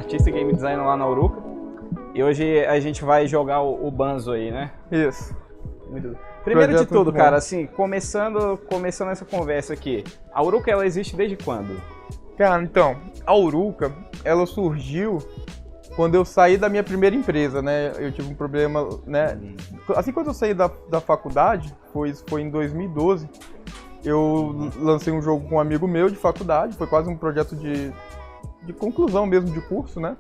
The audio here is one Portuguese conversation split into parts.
artista e game designer lá na Uruca. E hoje a gente vai jogar o Banzo aí, né? Isso. Primeiro de Projeto tudo, muito cara, bom. assim, começando essa conversa aqui. A Uruca, ela existe desde quando? Cara, então, a Uruca, ela surgiu quando eu saí da minha primeira empresa, né? Eu tive um problema, né? Assim, quando eu saí da faculdade, foi em 2012, eu lancei um jogo com um amigo meu de faculdade, foi quase um projeto de conclusão mesmo de curso, né?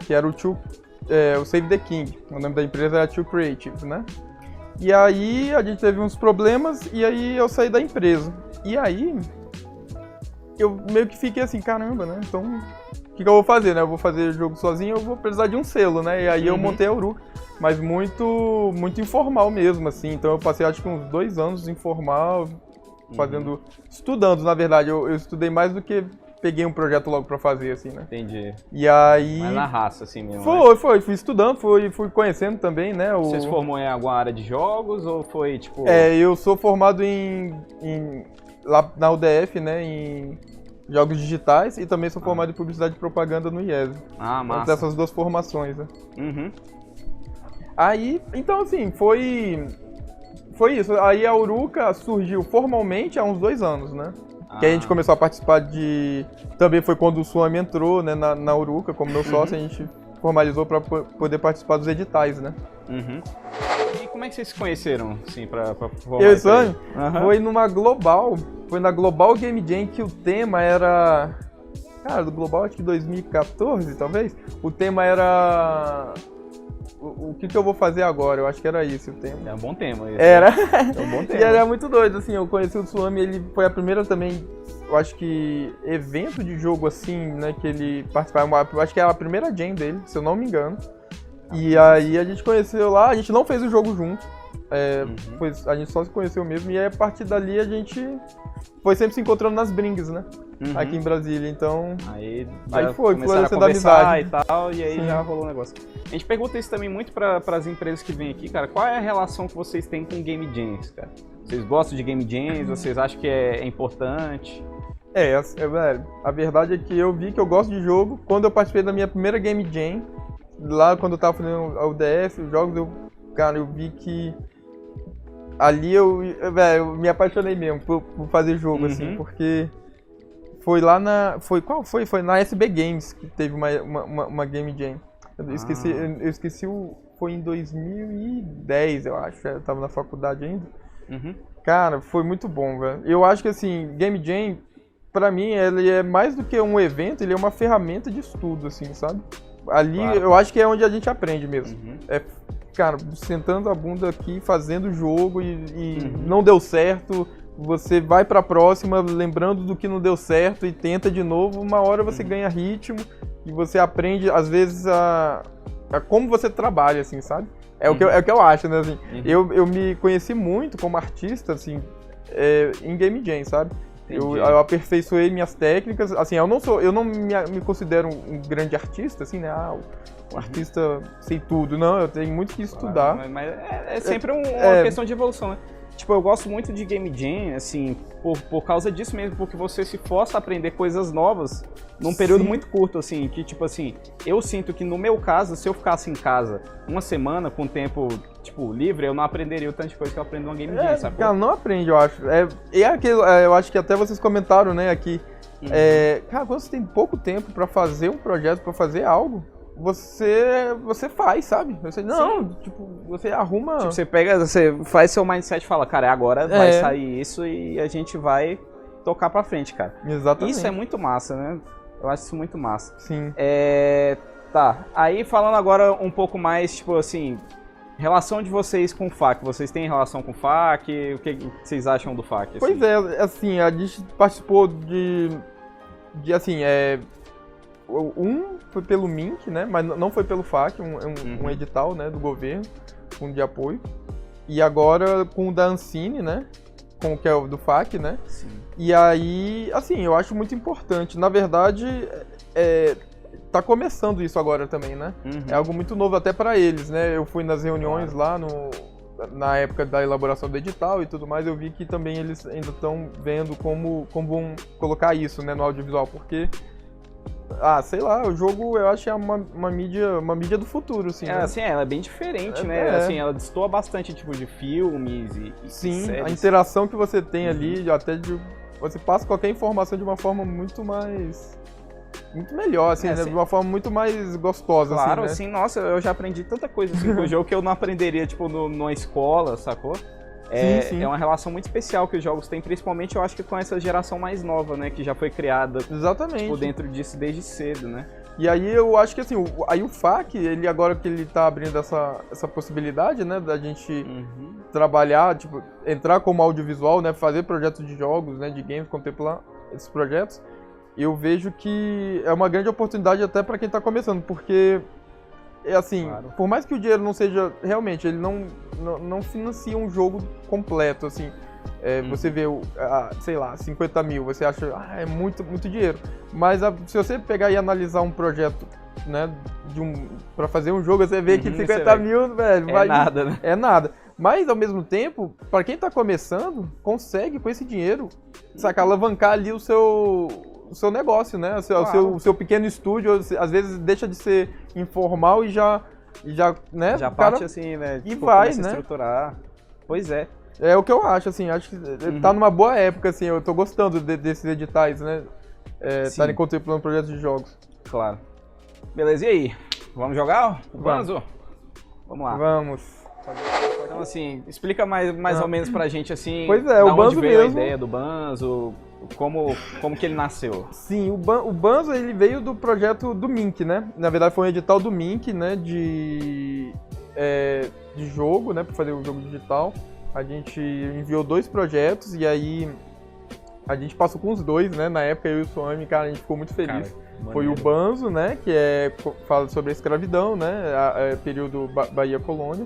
Que era o Save the King. O nome da empresa era Two Creative, né? E aí a gente teve uns problemas e aí eu saí da empresa. E aí eu meio que fiquei assim, caramba, né? Então, o que eu vou fazer, né? Eu vou fazer jogo sozinho, eu vou precisar de um selo, né? E aí eu montei a Uruca, mas muito informal mesmo, assim. Então eu passei acho que uns 2 anos informal, estudando, na verdade. Eu estudei mais do que peguei um projeto logo pra fazer, assim, né? Entendi. E aí... Mas na raça, assim mesmo, né? Fui estudando, fui conhecendo também, né? Você se formou em alguma área de jogos ou foi, tipo... Eu sou formado lá na UDF, né? Em jogos digitais e também sou formado em publicidade e propaganda no IESE. Ah, massa. Então, essas 2 formações, né? Aí, então assim, foi isso. Aí a Uruca surgiu formalmente há uns 2 anos, né? Que a gente começou a participar Também foi quando o Suami entrou, né, na Uruca, como meu sócio, a gente formalizou para poder participar dos editais, né? E como é que vocês se conheceram, assim, pra formar Eu e o Suami? Foi Foi na Global Game Jam que o tema era... Cara, do Global acho que 2014, talvez. O tema era... O que eu vou fazer agora? Eu acho que era isso o tema. É um bom tema isso. Era. É um bom tema. E era muito doido, assim, eu conheci o Suami, ele foi a primeira também, eu acho que, evento de jogo assim, né, que ele participava, eu acho que era a primeira jam dele, se eu não me engano. E aí a gente conheceu lá, a gente não fez o jogo junto, a gente só se conheceu mesmo, e aí a partir dali a gente foi sempre se encontrando nas brings, né? Aqui em Brasília, então... Aí foi começaram a florescendo a conversar amizade. e tal, e aí Sim. já rolou o negócio. A gente pergunta isso também muito para as empresas que vêm aqui, cara. Qual é a relação que vocês têm com game jams, cara? Vocês gostam de game jams? Vocês acham que é importante? Velho, a verdade é que eu vi que eu gosto de jogo quando eu participei da minha primeira game jam, lá quando eu tava fazendo a UDF, os jogos, eu vi que ali eu me apaixonei mesmo por fazer jogo, assim, porque foi lá qual foi? Foi na SB Games que teve uma game jam. Eu esqueci foi em 2010, eu acho, eu tava na faculdade ainda. Cara, foi muito bom, velho. Eu acho que, assim, game jam, pra mim, ele é mais do que um evento, ele é uma ferramenta de estudo, assim, sabe? Ali, claro. Eu acho que é onde a gente aprende mesmo. Cara, sentando a bunda aqui, fazendo o jogo e não deu certo, você vai pra próxima lembrando do que não deu certo e tenta de novo, uma hora você ganha ritmo e você aprende, às vezes, a como você trabalha, assim, sabe? É o que eu acho, né, assim. Eu me conheci muito como artista, assim, em game jam, sabe? Eu aperfeiçoei minhas técnicas, assim, eu não me considero um grande artista, assim, né? Um artista sei tudo, não, eu tenho muito que estudar. Claro, mas é sempre uma questão de evolução, né? Tipo, eu gosto muito de game jam, assim, por causa disso mesmo, porque você se força a aprender coisas novas num período muito curto, assim, que, tipo assim, eu sinto que no meu caso, se eu ficasse em casa uma semana com tempo, tipo, livre, eu não aprenderia o tanto de coisa que eu aprendo numa game jam, sabe? Cara, não aprende, eu acho. Eu acho que até vocês comentaram, né, aqui. Cara, quando você tem pouco tempo pra fazer um projeto, pra fazer algo, você faz, sabe? Você arruma... Tipo, você faz seu mindset e fala, cara, agora vai sair isso e a gente vai tocar pra frente, cara. Exatamente. Isso é muito massa, né? Eu acho isso muito massa. Sim. Tá, aí falando agora um pouco mais, tipo assim, relação de vocês com o FAQ. Vocês têm relação com o FAQ? O que vocês acham do FAQ? Assim? Pois é, assim, a gente participou assim, foi pelo MINC, né, mas não foi pelo FAQ, um edital, né, do governo, de apoio. E agora com o da Ancine, né, com o que é o do FAQ, né. Sim. E aí, assim, eu acho muito importante. Na verdade, tá começando isso agora também, né. É algo muito novo até para eles, né. Eu fui nas reuniões lá na época da elaboração do edital e tudo mais, eu vi que também eles ainda estão vendo como vão colocar isso, né, no audiovisual, porque sei lá, o jogo eu acho que é uma mídia do futuro, assim. Né? Assim, ela é bem diferente, né? Assim, ela destoa bastante, tipo, de filmes e Sim, séries. A interação que você tem ali, até você passa qualquer informação de uma forma muito melhor, assim, né? De uma forma muito mais gostosa, claro, assim, né? Nossa, eu já aprendi tanta coisa, assim, com o jogo que eu não aprenderia, tipo, numa escola, sacou? Sim. É uma relação muito especial que os jogos têm, principalmente eu acho que com essa geração mais nova, né? Que já foi criada tipo, dentro disso desde cedo, né? E aí eu acho que assim, o FAQ, ele agora que ele tá abrindo essa possibilidade, né, da gente trabalhar, tipo, entrar como audiovisual, né, fazer projetos de jogos, né, de games, contemplar esses projetos, eu vejo que é uma grande oportunidade até para quem tá começando, porque assim, por mais que o dinheiro não seja, realmente, ele não financia um jogo completo, assim. Você vê, sei lá, 50 mil, você acha, é muito dinheiro. Mas se você pegar e analisar um projeto, né, pra fazer um jogo, você vê que 50 mil, velho, nada, né? É nada. Mas, ao mesmo tempo, pra quem tá começando, consegue, com esse dinheiro, alavancar ali o seu negócio, né? O seu pequeno estúdio, às vezes deixa de ser informal e já né? Já parte assim, né? E tipo, vai, né? Estruturar. Pois é. É o que eu acho, assim, acho que tá numa boa época, assim, eu tô gostando desses editais, né? Estarem contemplando projetos de jogos. Claro. Beleza, e aí? Vamos jogar o Banzo? Vamos lá. Vamos. Então, assim, explica mais ou menos pra gente, assim, pois é, o Banzo veio mesmo. A ideia do Banzo, como que ele nasceu. Sim, o Banzo, ele veio do projeto do Mink, né? Na verdade, foi um edital do Mink, né, de jogo, né, pra fazer o jogo digital. A gente enviou 2 projetos e aí a gente passou com os 2, né? Na época eu e o Suami, cara, a gente ficou muito feliz. Cara, foi o Banzo, né? Que fala sobre a escravidão, né? Período Bahia Colônia.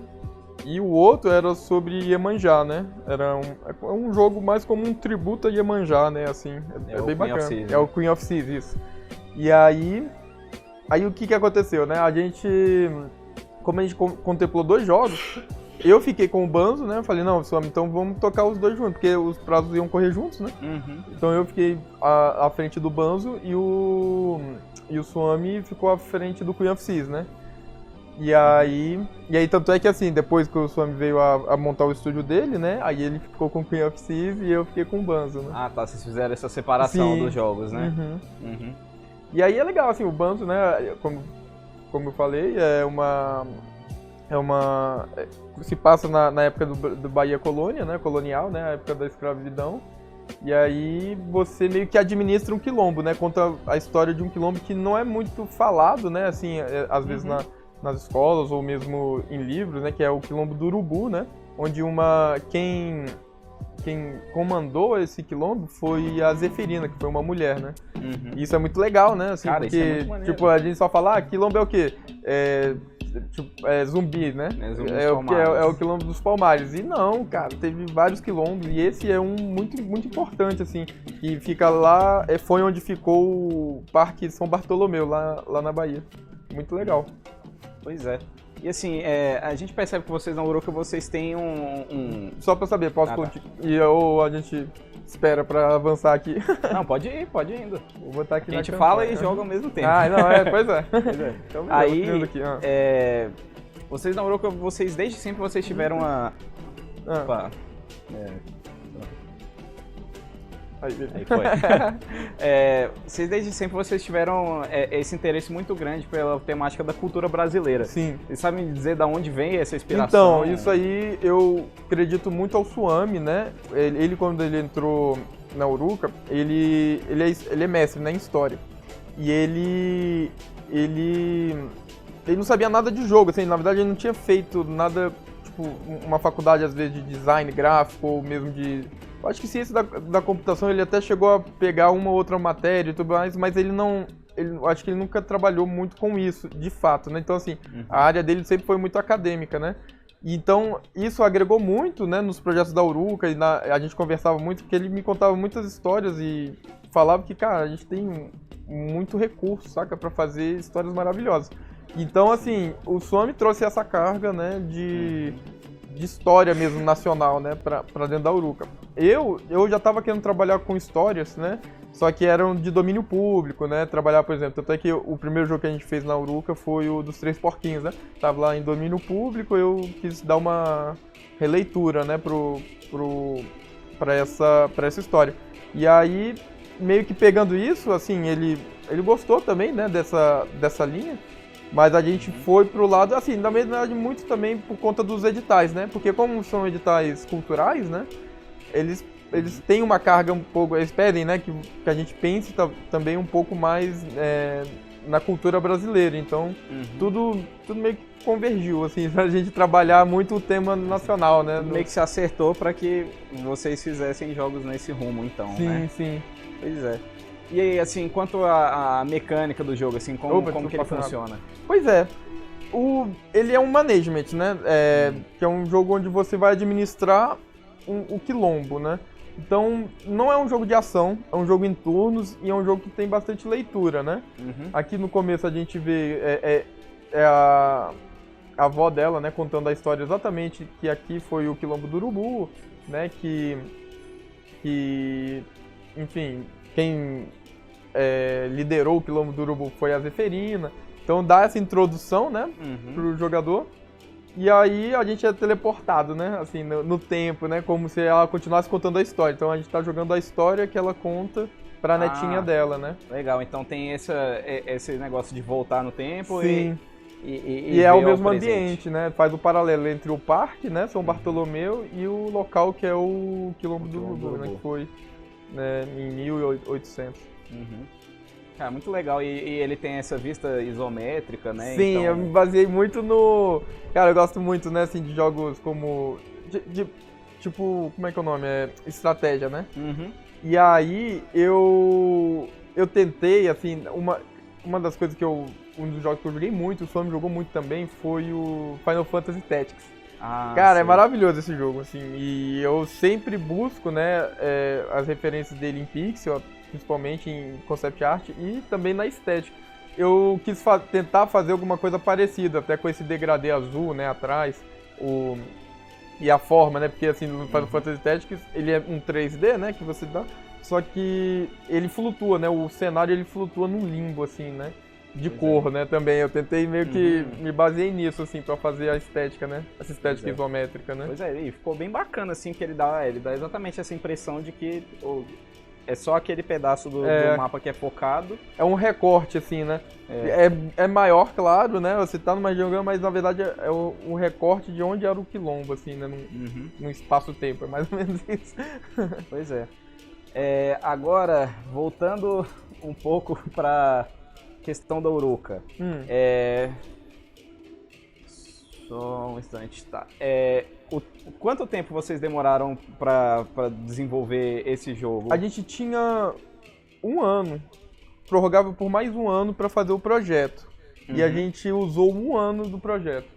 E o outro era sobre Iemanjá, né? Era um jogo mais como um tributo a Iemanjá, né? Assim, é bem bacana. Seas, né? É o Queen of Seas, isso. E aí o que aconteceu, né? Como a gente contemplou 2 jogos, eu fiquei com o Banzo, né? Eu falei, não, Suami, então vamos tocar os 2 juntos, porque os prazos iam correr juntos, né? Então eu fiquei à frente do Banzo e o Suami ficou à frente do Queen of Seas, né? E aí, tanto é que assim, depois que o Suami veio a montar o estúdio dele, né? Aí ele ficou com o Queen of Seas e eu fiquei com o Banzo, né? Ah, tá, vocês fizeram essa separação dos jogos, né? E aí é legal, assim, o Banzo, né? Como eu falei, se passa na época do Bahia Colônia, né? Colonial, né? A época da escravidão. E aí você meio que administra um quilombo, né? Conta a história de um quilombo que não é muito falado, né? Assim, às vezes nas escolas ou mesmo em livros, né? Que é o quilombo do Urubu, né? Onde quem comandou esse quilombo foi a Zeferina, que foi uma mulher, né? E isso é muito legal, né? Assim, cara, porque, isso é muito maneiro. Tipo, a gente só fala, quilombo é o quê? Zumbi, né? É o quilombo dos Palmares. E não, cara, teve vários quilombos e esse é um muito, muito importante, assim, que fica lá, foi onde ficou o Parque São Bartolomeu, lá na Bahia. Muito legal. Pois é. E assim, a gente percebe que vocês na Uruca, vocês têm Só pra saber, posso continuar? Ou a gente espera pra avançar aqui? Não, pode ir indo. Vou botar aqui a gente fala e joga ao mesmo tempo. Pois é. Então, aí, aqui, vocês na Uruca, desde sempre vocês tiveram Opa. Aí foi. Vocês desde sempre vocês tiveram esse interesse muito grande pela temática da cultura brasileira. Sim. Vocês sabem me dizer de onde vem essa inspiração? Então, isso aí eu acredito muito ao Suami, né? Ele quando ele entrou na Uruca, ele é mestre, né, em história. E ele não sabia nada de jogo, assim, na verdade ele não tinha feito nada, tipo, uma faculdade às vezes de design gráfico ou mesmo de... Eu acho que ciência da computação ele até chegou a pegar uma ou outra matéria e tudo mais, mas acho que ele nunca trabalhou muito com isso, de fato, né? Então, assim, a área dele sempre foi muito acadêmica, né? Então, isso agregou muito, né, nos projetos da Uruca, e a gente conversava muito, porque ele me contava muitas histórias e falava que, cara, a gente tem muito recurso, saca, pra fazer histórias maravilhosas. Então, assim, o Suami trouxe essa carga, né, de história mesmo nacional, né, pra dentro da Uruka. Eu já tava querendo trabalhar com histórias, né, só que eram de domínio público, né, trabalhar, por exemplo, até que o primeiro jogo que a gente fez na Uruka foi o dos Três Porquinhos, né, tava lá em domínio público, eu quis dar uma releitura, né, pra essa história. E aí, meio que pegando isso, assim, ele gostou também, né, dessa linha, mas a gente foi pro lado, assim, na verdade, muito também por conta dos editais, né, porque como são editais culturais, né, eles têm uma carga um pouco, eles pedem, né, que a gente pense também um pouco mais na cultura brasileira, então tudo meio que convergiu, assim, pra gente trabalhar muito o tema nacional, né. Meio que se acertou para que vocês fizessem jogos nesse rumo, então, né? Sim. Pois é. E aí, assim, quanto à mecânica do jogo, assim, como que ele funciona? Pois é. Ele é um management, né? Que é um jogo onde você vai administrar o quilombo, né? Então, não é um jogo de ação, é um jogo em turnos e é um jogo que tem bastante leitura, né? Aqui no começo a gente vê a avó dela, né, contando a história exatamente que aqui foi o quilombo do Urubu, né? Que enfim, quem liderou o quilombo do Urubu foi a Zeferina. Então dá essa introdução, né, pro jogador. E aí a gente é teleportado, né, assim, no tempo, né, como se ela continuasse contando a história. Então a gente tá jogando a história que ela conta pra netinha dela, né. Legal, então tem esse negócio de voltar no tempo. Sim. E é o mesmo ambiente, né, faz o paralelo entre o parque, né, São Bartolomeu, e o local que é o quilombo do Urubu, né, que foi, né, em 1800. Cara, muito legal. E ele tem essa vista isométrica, né? Sim, então... eu me baseei muito no... Cara, eu gosto muito, né, assim, de jogos como... tipo, como é que é o nome? Estratégia, né? E aí, eu tentei, assim, uma das coisas um dos jogos que eu joguei muito, o Sam jogou muito também, foi o Final Fantasy Tactics. Cara, sim. É maravilhoso esse jogo, assim, e eu sempre busco, né, as referências dele em pixel, principalmente em concept art e também na estética. Eu quis tentar fazer alguma coisa parecida, até com esse degradê azul, né, atrás, e a forma, né, porque assim, no Final Fantasy Tactics, ele é um 3D, né, que você dá, só que ele flutua, né, o cenário ele flutua num limbo, assim, né, de cor, né, também. Eu tentei meio que me baseei nisso, assim, pra fazer a estética, né, essa estética isométrica, né. Pois é, e ficou bem bacana, assim, que ele dá exatamente essa impressão de que é só aquele pedaço do mapa que é focado. É um recorte, assim, né? É maior, claro, né? Você tá numa região, mas na verdade é o recorte de onde era o quilombo, assim, né? Num espaço-tempo, é mais ou menos isso. Pois é. Agora, voltando um pouco pra questão da Uruka. Só um instante, tá. Quanto tempo vocês demoraram pra desenvolver esse jogo? A gente tinha 1 ano, prorrogável por mais 1 ano pra fazer o projeto. E a gente usou 1 ano do projeto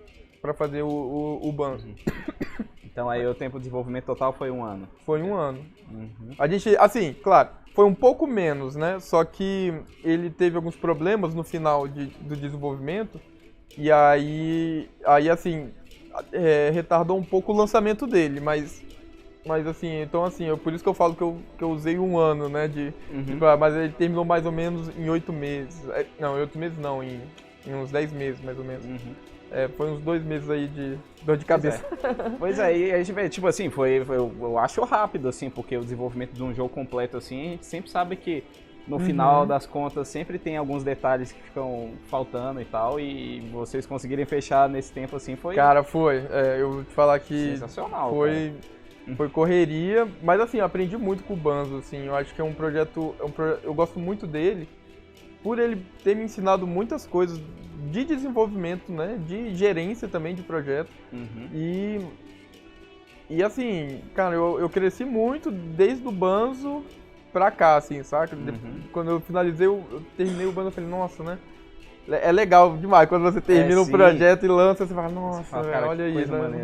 pra fazer o Banzo. Então aí o tempo de desenvolvimento total foi 1 ano? Foi 1 ano. A gente, assim, claro, foi um pouco menos, né? Só que ele teve alguns problemas no final do desenvolvimento. E aí assim... retardou um pouco o lançamento dele, mas assim, então assim, por isso que eu falo que eu usei 1 ano, né, mas ele terminou mais ou menos em 8 meses, não, em 8 meses não, em uns 10 meses mais ou menos, foi uns 2 meses aí de dor de cabeça. Pois é, e a gente vê, tipo assim, eu acho rápido, assim, porque o desenvolvimento de um jogo completo, assim, a gente sempre sabe que no final das contas sempre tem alguns detalhes que ficam faltando e tal, e vocês conseguirem fechar nesse tempo assim foi... Cara, foi. Eu vou te falar que sensacional, foi correria, mas assim, eu aprendi muito com o Banzo, assim, eu acho que é um projeto, eu gosto muito dele, por ele ter me ensinado muitas coisas de desenvolvimento, né, de gerência também de projeto, e assim, cara, eu cresci muito desde o Banzo pra cá, assim, saca? Quando eu finalizei, eu terminei o Banzo, eu falei, nossa, né? É legal demais quando você termina um projeto e lança, você fala, nossa, cara, olha isso, né?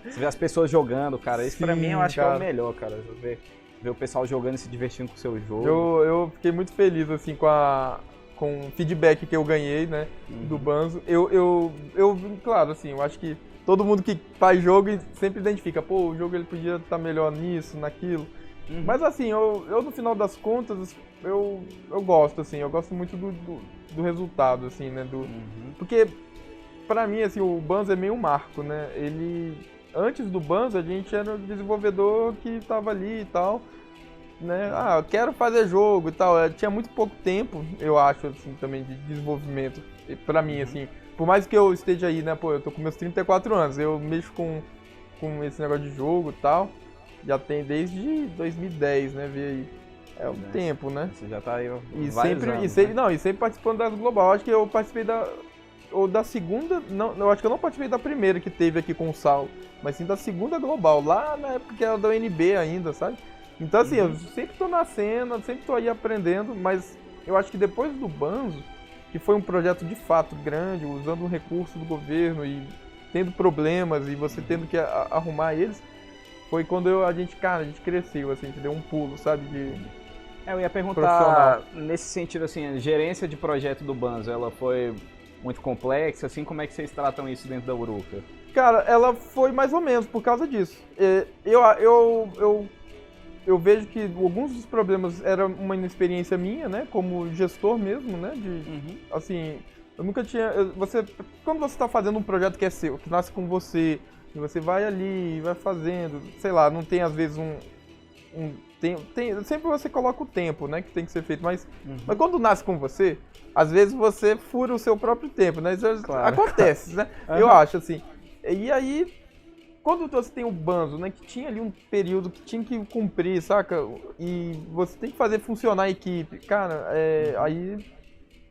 Você vê as pessoas jogando, cara, isso pra mim eu acho que é o melhor, cara, ver o pessoal jogando e se divertindo com o seu jogo. Eu fiquei muito feliz, assim, com o feedback que eu ganhei, né, do Banzo. Claro, assim, eu acho que todo mundo que faz jogo sempre identifica, pô, o jogo ele podia estar melhor nisso, naquilo. Mas assim, eu no final das contas, eu gosto, assim, eu gosto muito do resultado, assim, né? Porque, pra mim, assim, o Banzo é meio um marco, né? Antes do Banzo, a gente era um desenvolvedor que tava ali e tal, né? Ah, eu quero fazer jogo e tal. Tinha muito pouco tempo, eu acho, assim, também, de desenvolvimento, pra mim, assim. Por mais que eu esteja aí, né, pô, eu tô com meus 34 anos, eu mexo com esse negócio de jogo e tal, já tem desde 2010, né, vê aí. É um tempo, né? Você já tá aí sempre participando das Global. Acho que eu participei da segunda, não, eu acho que eu não participei da primeira que teve aqui com o Sal, mas sim da segunda Global, lá na época que era da UNB ainda, sabe? Então assim, eu sempre tô na cena, sempre tô aí aprendendo, mas eu acho que depois do Banzo, que foi um projeto de fato grande, usando um recurso do governo e tendo problemas e você tendo que arrumar eles, foi quando a gente cresceu, assim, a gente deu um pulo, sabe, eu ia perguntar, nesse sentido, assim, a gerência de projeto do Banzo, ela foi muito complexa, assim, como é que vocês tratam isso dentro da Uruka? Cara, ela foi mais ou menos por causa disso. Eu vejo que alguns dos problemas era uma inexperiência minha, né, como gestor mesmo, né, assim, eu nunca tinha, quando você está fazendo um projeto que é seu, que nasce com você, e você vai ali, vai fazendo, sei lá, não tem às vezes sempre você coloca o tempo, né, que tem que ser feito, mas quando nasce com você, às vezes você fura o seu próprio tempo, né, isso acontece, né, eu acho, assim, e aí, quando você tem o Banzo, né, que tinha ali um período que tinha que cumprir, saca, e você tem que fazer funcionar a equipe, cara, aí,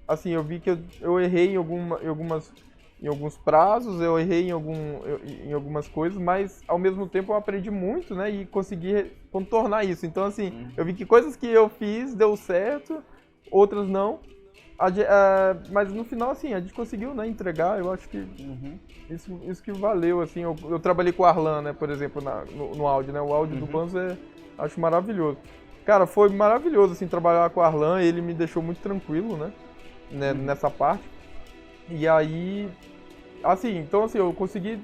assim, eu vi que eu errei em alguns prazos, eu errei em algumas coisas, mas ao mesmo tempo eu aprendi muito, né, e consegui contornar isso. Então, assim, eu vi que coisas que eu fiz deu certo, outras não, mas no final, assim, a gente conseguiu, né, entregar, eu acho que isso que valeu, assim, eu trabalhei com o Arlan, né, por exemplo, no áudio, né, o áudio do Banzo acho maravilhoso. Cara, foi maravilhoso, assim, trabalhar com o Arlan, ele me deixou muito tranquilo, né, nessa parte. E aí, assim, então assim, eu consegui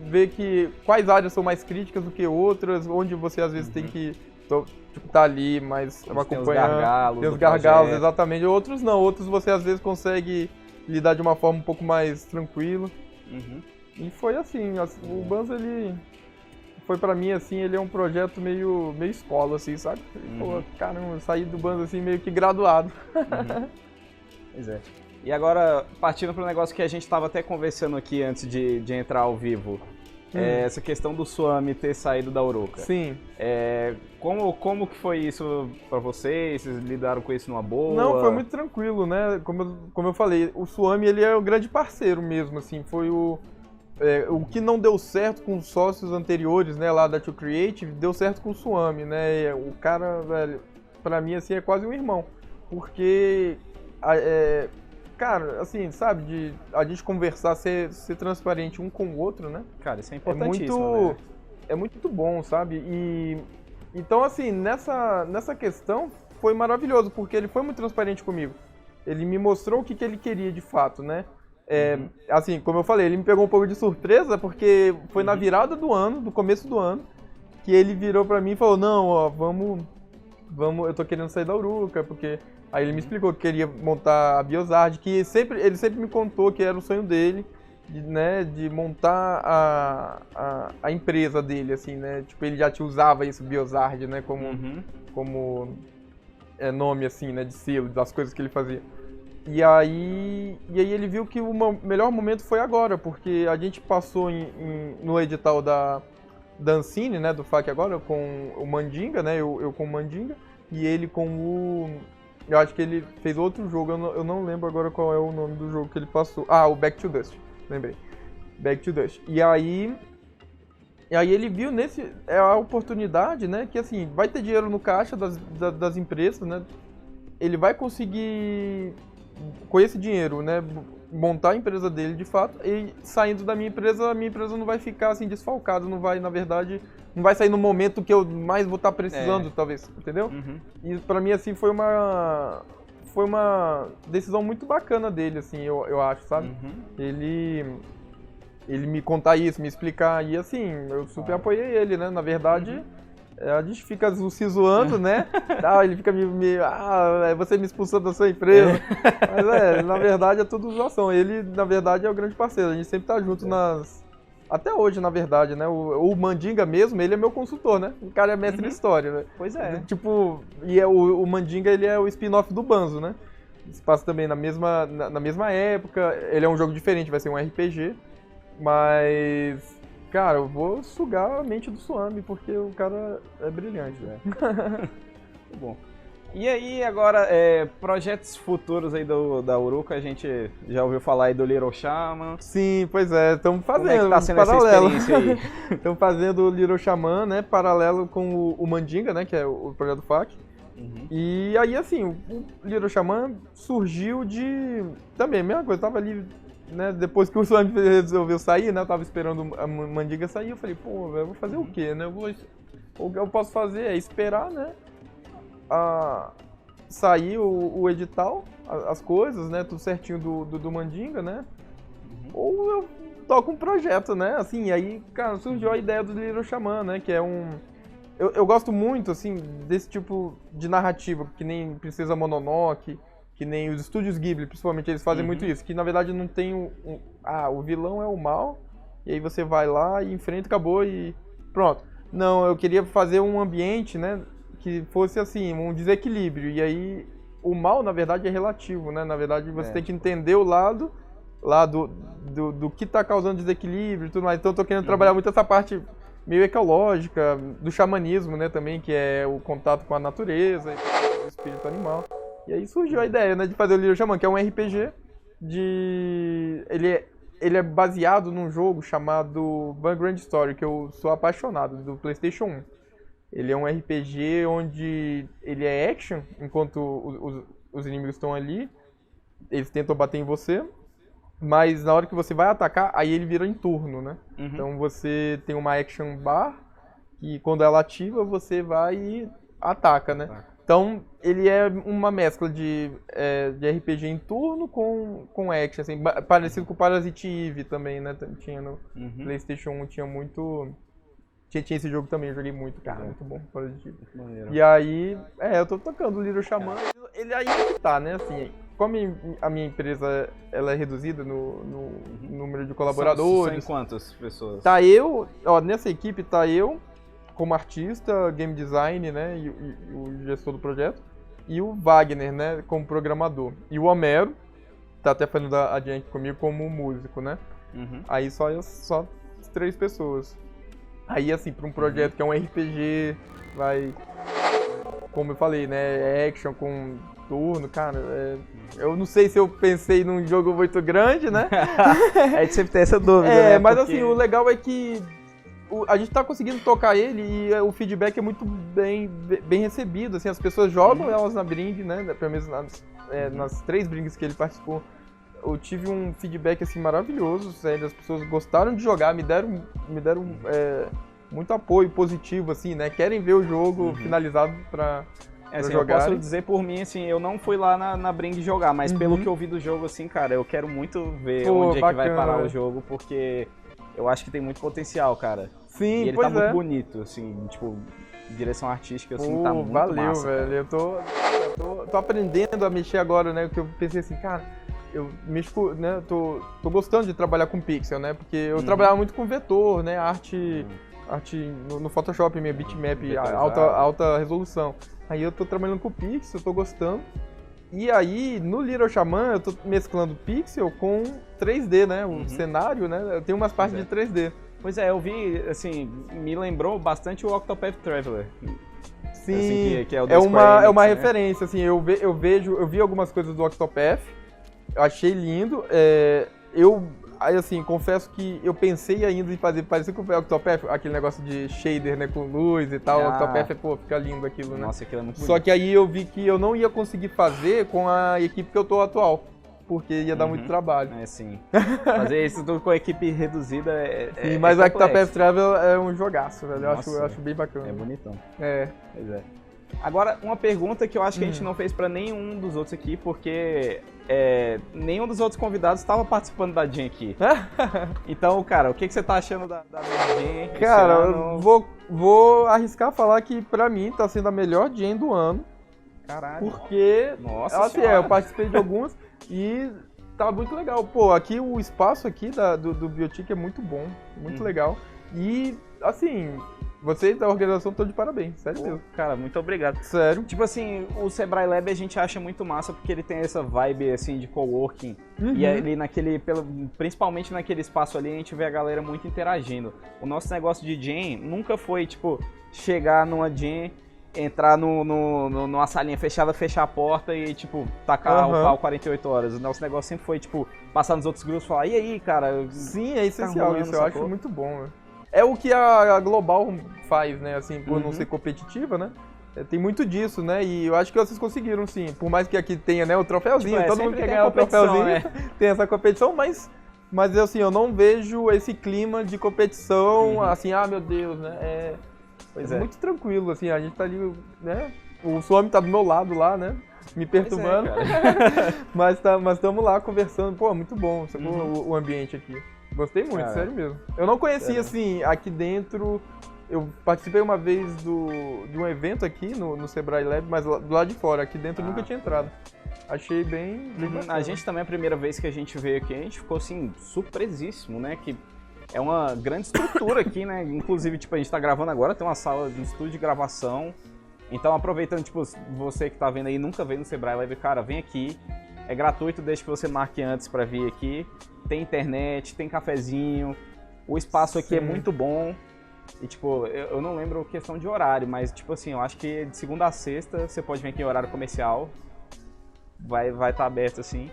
ver que quais áreas são mais críticas do que outras, onde você às vezes tem que tá ali, mas acompanhando. Tem os gargalos, exatamente. Outros não, outros você às vezes consegue lidar de uma forma um pouco mais tranquila. E foi assim, o Banzo, ele foi pra mim, assim, ele é um projeto meio escola, assim, sabe? Pô, caramba, eu saí do Banzo assim meio que graduado. Pois é. E agora, partindo para o negócio que a gente estava até conversando aqui antes de entrar ao vivo, essa questão do Swami ter saído da Uruka. Sim. Como que foi isso para vocês? Vocês lidaram com isso numa boa? Não, foi muito tranquilo, né? Como eu falei, o Swami, ele é um grande parceiro mesmo, assim, foi o que não deu certo com os sócios anteriores, né, lá da 2Creative, deu certo com o Swami, né? O cara, velho, pra mim, assim, é quase um irmão, porque... cara, assim, sabe, de a gente conversar, ser transparente um com o outro, né? Cara, isso é importantíssimo, né? É muito bom, sabe? E então, assim, nessa questão foi maravilhoso, porque ele foi muito transparente comigo. Ele me mostrou o que ele queria de fato, né? Assim, como eu falei, ele me pegou um pouco de surpresa, porque foi na virada do ano, do começo do ano, que ele virou pra mim e falou, não, ó, vamos, eu tô querendo sair da Uruka, porque... Aí ele me explicou que queria montar a Biozard, que ele sempre me contou que era o sonho dele, de montar a empresa dele, assim, né? Tipo, ele já usava isso, Biozard, né? Como nome, assim, né? De selo, das coisas que ele fazia. E aí ele viu que o melhor momento foi agora, porque a gente passou no edital da Ancine, né? Do FAQ agora, com o Mandinga, né? Eu com o Mandinga, e ele com o... Eu acho que ele fez outro jogo, eu não lembro agora qual é o nome do jogo que ele passou. Ah, o Back to Dust, lembrei. Back to Dust. E aí ele viu a oportunidade, né, que assim, vai ter dinheiro no caixa das empresas, né, ele vai conseguir, com esse dinheiro, né, montar a empresa dele de fato, e saindo da minha empresa, a minha empresa não vai ficar assim desfalcada, não vai, na verdade... Não vai sair no momento que eu mais vou estar precisando, talvez, entendeu? E pra mim, assim, foi uma decisão muito bacana dele, assim, eu acho, sabe? ele me contar isso, me explicar. E assim, eu super apoiei ele, né? Na verdade, a gente fica se zoando, né? Ele fica você me expulsou da sua empresa. Mas na verdade é tudo zoação. Ele, na verdade, é o grande parceiro. A gente sempre tá junto até hoje, na verdade, né? O Mandinga mesmo, ele é meu consultor, né? O cara é mestre de história, né? Pois é. Tipo, o Mandinga, ele é o spin-off do Banzo, né? Se passa também na mesma época. Ele é um jogo diferente, vai ser um RPG. Mas, cara, eu vou sugar a mente do Swami, porque o cara é brilhante, velho. Muito bom. E aí, agora, projetos futuros aí da Uruka, a gente já ouviu falar aí do Little Shaman. Sim, pois é, estamos fazendo. Como é que tá sendo essa experiência aí? Estamos fazendo o Little Shaman, né, paralelo com o Mandinga, né, que é o projeto FAQ. E aí, assim, o Little Shaman surgiu também, a mesma coisa, tava ali, né, depois que o Swami resolveu sair, né, eu tava esperando a Mandinga sair, eu falei, pô, velho, eu vou fazer o quê, né, o que eu posso fazer é esperar, né, sair o edital, as coisas, né, tudo certinho do Mandinga, né, ou eu toco um projeto, né, assim, e aí, cara, surgiu a ideia do Little Shaman, né, que é eu gosto muito, assim, desse tipo de narrativa, que nem Princesa Mononoke, que nem os estúdios Ghibli, principalmente, eles fazem muito isso, que na verdade não tem o vilão é o mal, e aí você vai lá e enfrenta, acabou e pronto. Não, eu queria fazer um ambiente, né, que fosse assim, um desequilíbrio, e aí o mal, na verdade, é relativo, né, na verdade você tem que entender o lado do que tá causando desequilíbrio e tudo mais, então eu tô querendo trabalhar muito essa parte meio ecológica, do xamanismo, né, também, que é o contato com a natureza, o espírito animal. E aí surgiu a ideia, né, de fazer o Little Shaman, que é um RPG ele é baseado num jogo chamado Vagrant Story, que eu sou apaixonado, do PlayStation 1. Ele é um RPG onde ele é action, enquanto os inimigos estão ali, eles tentam bater em você, mas na hora que você vai atacar, aí ele vira em turno, né? Então você tem uma action bar, que quando ela ativa, você vai e ataca, né? Então ele é uma mescla de RPG em turno com action, assim, parecido com o Parasite Eve também, né? Tinha no PlayStation 1, tinha muito... Tinha esse jogo também, eu joguei muito, cara, muito bom, Parasite Eve. E aí, eu tô tocando o Little Shaman, ele aí que tá, né? Assim, como a minha empresa ela é reduzida no número de colaboradores... São quantas pessoas? Tá nessa equipe tá eu, como artista, game design, né, e o gestor do projeto, e o Wagner, né, como programador. E o Homero, tá até fazendo a Junk comigo como músico, né. Aí só 3 pessoas. Aí, assim, pra um projeto que é um RPG, como eu falei, né, é action com turno, cara, eu não sei se eu pensei num jogo muito grande, né? A gente sempre tem essa dúvida, né? Mas assim, o legal é que a gente tá conseguindo tocar ele e o feedback é muito bem recebido, assim, as pessoas jogam elas na Bring, né, pelo menos nas 3 Brings que ele participou, eu tive um feedback, assim, maravilhoso, sério, as pessoas gostaram de jogar, me deram muito apoio positivo, assim, né, querem ver o jogo finalizado pra assim, eu posso dizer por mim, assim, eu não fui lá na Bring jogar, mas pelo que eu vi do jogo, assim, cara, eu quero muito ver onde é que vai parar o jogo, porque eu acho que tem muito potencial, cara. Sim, e ele tá muito bonito, assim, tipo, direção artística, assim, tá muito valeu, massa, velho, cara. eu tô aprendendo a mexer agora, né, que eu pensei assim, cara, eu mexo, né, tô gostando de trabalhar com pixel, né, porque eu trabalhava muito com vetor, né, arte no Photoshop, minha bitmap, alta resolução. Aí eu tô trabalhando com pixel, tô gostando. E aí, no Little Shaman, eu tô mesclando pixel com 3D, né? O cenário, né? Eu tenho umas partes de 3D. Pois é, eu vi, assim, me lembrou bastante o Octopath Traveler. Sim, assim, que é o do é Square uma Enix, né? referência, assim, eu vi algumas coisas do Octopath, eu achei lindo, aí assim, confesso que eu pensei ainda em fazer parecido com o Octopath, aquele negócio de shader, né, com luz e tal, o Octopath, fica lindo aquilo, né? Nossa, aquilo é muito bonito. Só que aí eu vi que eu não ia conseguir fazer com a equipe que eu tô atual, porque ia dar muito trabalho. Sim. Fazer isso tudo com a equipe reduzida Sim, mas o Octopath Travel é um jogaço, velho, eu acho bem bacana. É bonitão. É. Pois é. Agora, uma pergunta que eu acho que a gente não fez pra nenhum dos outros aqui, porque nenhum dos outros convidados estava participando da Jam aqui. Então, cara, o que você tá achando da Jam? Cara, eu vou arriscar falar que pra mim tá sendo a melhor Jam do ano. Caralho. Porque, Nossa assim, eu participei de alguns e tá muito legal. Pô, aqui o espaço aqui do Biotic é muito bom, muito legal. E, assim, vocês da organização estão de parabéns, sério mesmo. Cara, muito obrigado. Sério. Tipo assim, o Sebrae Lab a gente acha muito massa porque ele tem essa vibe, assim, de coworking. E ali principalmente naquele espaço ali, a gente vê a galera muito interagindo. O nosso negócio de Jam nunca foi, tipo, chegar numa Jam, entrar numa salinha fechada, fechar a porta e, tipo, tacar o pau 48 horas. O nosso negócio sempre foi, tipo, passar nos outros grupos e falar, e aí, cara? Sim, é essencial, rolando, isso eu sacou? acho muito bom, né? É o que a Global faz, né, assim, por não ser competitiva, né? Tem muito disso, né? E eu acho que vocês conseguiram, sim. Por mais que aqui tenha, né, o troféuzinho, Tipo, todo mundo quer ganhar o troféuzinho, tem essa competição, mas assim, eu não vejo esse clima de competição, assim, meu Deus, né? Pois muito tranquilo, assim, a gente tá ali, né? O Suomi tá do meu lado lá, né? Me perturbando. Mas estamos lá conversando. Pô, muito bom o ambiente aqui. Gostei muito, sério mesmo. Eu não conhecia, assim, aqui dentro. Eu participei uma vez de um evento aqui no Sebrae Lab, mas do lado de fora. Aqui dentro eu nunca tinha entrado. Achei bem bacana. A gente também, a primeira vez que a gente veio aqui, a gente ficou, assim, surpresíssimo, né? Que é uma grande estrutura aqui, né? Inclusive, tipo, a gente tá gravando agora, tem uma sala de estúdio de gravação. Então, aproveitando, tipo, você que tá vendo aí, nunca veio no Sebrae Lab, cara, vem aqui. É gratuito, desde que você marque antes pra vir aqui. Tem internet, tem cafezinho. O espaço aqui é muito bom. E, tipo, eu não lembro questão de horário, mas, tipo assim, eu acho que de segunda a sexta você pode vir aqui em horário comercial. Vai tá aberto, assim.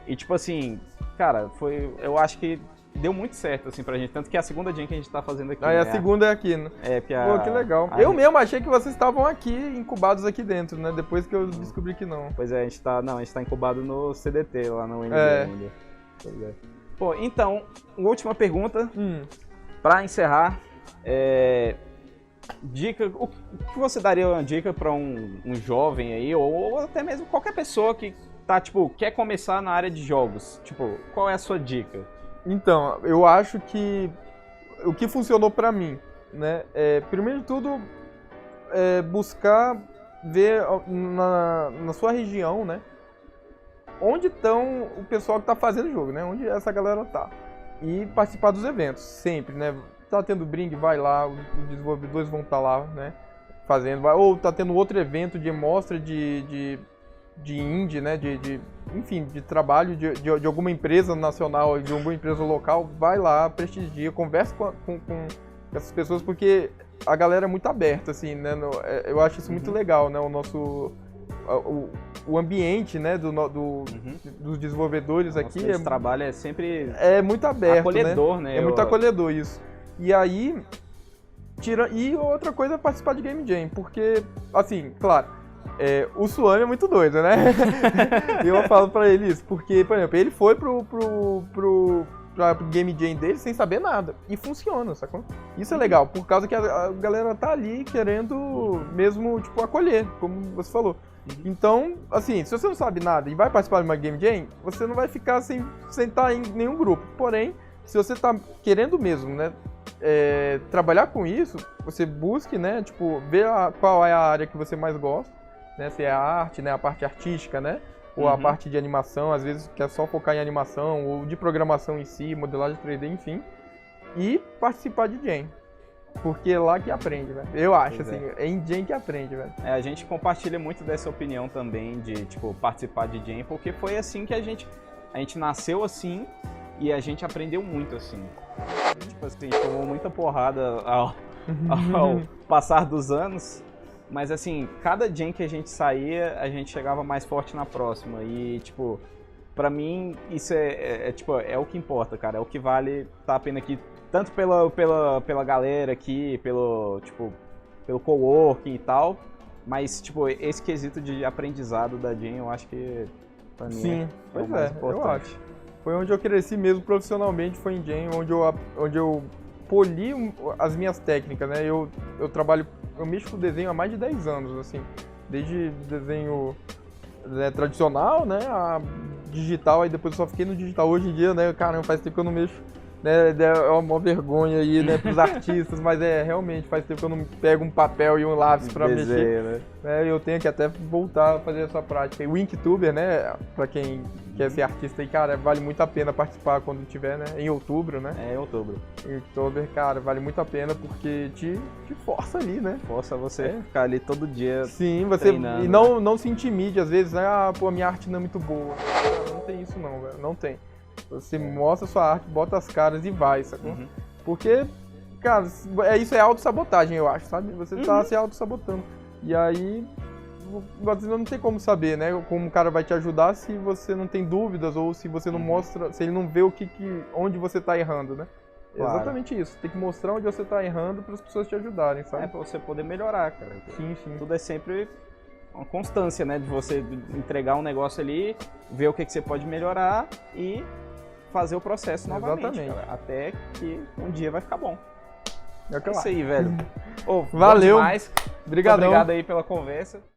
E, tipo assim, cara, eu acho que deu muito certo, assim, pra gente. Tanto que é a segunda Jam que a gente tá fazendo aqui. A segunda é aqui, né? Porque Pô, que legal. Eu mesmo achei que vocês estavam aqui, incubados aqui dentro, né? Depois que eu descobri que não. Pois é, a gente tá incubado no CDT, lá na UNB ainda. Pois é. Pô, então, última pergunta, pra encerrar. Dica, o que você daria uma dica pra um jovem aí, ou até mesmo qualquer pessoa que tá, tipo, quer começar na área de jogos? Tipo, qual é a sua dica? Então, eu acho que o que funcionou pra mim, né, primeiro de tudo, buscar ver na sua região, né, onde estão o pessoal que tá fazendo o jogo, né, onde essa galera tá. E participar dos eventos, sempre, né, tá tendo Bring, vai lá, os desenvolvedores vão estar lá, né, fazendo, ou tá tendo outro evento de mostra de indie, né, enfim, de trabalho de alguma empresa nacional, de alguma empresa local, vai lá, prestigia, conversa com essas pessoas, porque a galera é muito aberta, assim, né, eu acho isso muito legal, né, o nosso, o ambiente, né, dos desenvolvedores aqui. Esse trabalho é sempre... É muito aberto, acolhedor, né? É muito acolhedor, isso. E aí, e outra coisa é participar de Game Jam, porque, assim, claro, o Suomi é muito doido, né? Eu falo pra ele isso, porque, por exemplo, ele foi pra Game Jam dele sem saber nada, e funciona, sacou? Isso é legal, por causa que a galera tá ali querendo mesmo, tipo, acolher, como você falou. Então, assim, se você não sabe nada e vai participar de uma Game Jam, você não vai ficar sem estar em nenhum grupo. Porém, se você tá querendo mesmo, né, trabalhar com isso, você busque, né, tipo, ver qual é a área que você mais gosta, né, se é a arte, né, a parte artística, né, ou a parte de animação, às vezes quer só focar em animação, ou de programação em si, modelagem 3D, enfim, e participar de Jam. Porque é lá que aprende, velho. Eu acho, assim, é em Jam que aprende, velho. A gente compartilha muito dessa opinião também de, tipo, participar de Jam, porque foi assim que a gente nasceu assim e a gente aprendeu muito assim. Tipo assim, tomou muita porrada ao passar dos anos, mas assim, cada Jam que a gente saía, a gente chegava mais forte na próxima e, tipo, pra mim isso tipo, é o que importa, cara, é o que vale tá a pena aqui. Tanto pela galera aqui, pelo coworking e tal, mas, tipo, esse quesito de aprendizado da Jam, eu acho que, pra mim, é o mais importante. Eu acho. Foi onde eu cresci mesmo profissionalmente, foi em Jam, onde eu polir as minhas técnicas, né? Eu mexo com desenho há mais de 10 anos, assim, desde desenho tradicional, né, a digital, aí depois eu só fiquei no digital. Hoje em dia, né, caramba, faz tempo que eu não mexo, né, é uma vergonha aí, né, pros artistas, mas realmente, faz tempo que eu não pego um papel e um lápis pra mexer, né, eu tenho que até voltar a fazer essa prática. E o Inktober, né, pra quem quer ser artista aí, cara, vale muito a pena participar quando tiver, né, em outubro, né. É, em outubro. Inktober, cara, vale muito a pena porque te força ali, né. Força você ficar ali todo dia. Sim, você treinando, e não se intimide, às vezes, pô, minha arte não é muito boa. Não tem isso não, velho, não tem. Você mostra a sua arte, bota as caras e vai, sacou? Uhum. Porque, cara, isso é autossabotagem, eu acho, sabe? Você tá se autossabotando. E aí, você não tem como saber, né? Como o cara vai te ajudar se você não tem dúvidas ou se você não mostra, se ele não vê onde você tá errando, né? Claro. É exatamente isso. Tem que mostrar onde você tá errando para as pessoas te ajudarem, sabe? É pra você poder melhorar, cara. Sim, sim. Tudo é sempre uma constância, né? De você entregar um negócio ali, ver o que você pode melhorar e fazer o processo novamente, cara, até que um dia vai ficar bom. É isso aí, velho. Valeu. Obrigadão. Obrigado aí pela conversa.